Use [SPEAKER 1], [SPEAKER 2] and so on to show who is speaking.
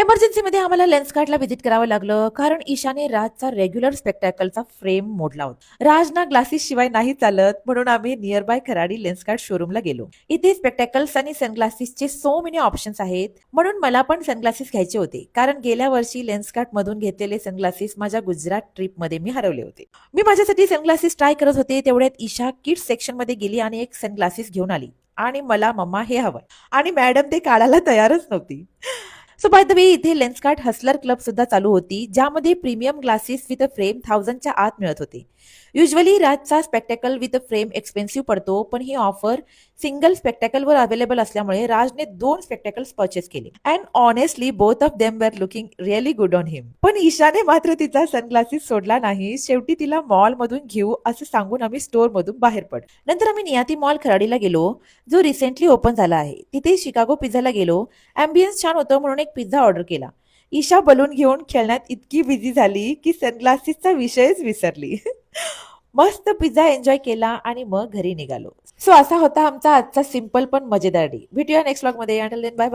[SPEAKER 1] एमर्जन्सीमध्ये आम्हाला लेन्सकार्टला व्हिजिट करावं लागलं कारण ईशाने राजचा रेग्युलर स्पेक्टॅकलचा फ्रेम मोडला होता. राजना ग्लासेस शिवाय नाही चालत म्हणून आम्ही नियर बाय खराडी लेन्सकार्ट शोरूमला गेलो. इथे स्पेक्टॅकल्स आणि सनग्लासेसचे सो मेनी ऑप्शन्स आहेत म्हणून मला पण सनग्लासेस घ्यायचे होते कारण गेल्या वर्षी लेन्सकार्ट मधून घेतलेले सनग्लासेस माझ्या गुजरात ट्रिप मध्ये मी हरवले होते. मी माझ्यासाठी सनग्लासेस ट्राय करत होते तेवढ्यात ईशा किड्स सेक्शन मध्ये गेली आणि एक सनग्लासेस घेऊन आली आणि मला मम्मा हे हवंय आणि मॅडम ते काढायला तयारच नव्हती. सो बाय द वे इथे लेन्सकार्ट हसलर क्लब सुद्धा चालू होती ज्यामध्ये premium glasses with a frame 1000च्या आत मिळत होते. युजली राजचा spectacle with a frame expensive पडतो पण ही ऑफर सिंगल स्पेक्टॅकलवर अवेलेबल असल्यामुळे राजने 2 स्पेक्टॅकल्स परचेस केले and honestly both of them were looking really good on him. पण ईशाने मात्र तिचा सनग्लासेस सोडला नाही. शेवटी तिला मॉल मधून घेऊ असं सांगून आम्ही स्टोर मधून बाहेर पडलो. नंतर आम्ही नियाती मॉल खराडीला गेलो जो रिसेंटली ओपन झाला आहे. तिथे शिकागो पिझ्झाला गेलो. अँबियन्स छान होतं म्हणून एक पिझ्झा ऑर्डर केला. ईशा बलून घेऊन खेळण्यात इतकी बिझी झाली की सनग्लासेसचा विषयच विसरली. मस्त पिझ्झा एन्जॉय केला आणि मग घरी निघालो. सो असा होता आमचा आजचा सिंपल पण मजेदार डे. भेटूया नेक्स्ट व्लॉग मध्ये. Until then bye bye.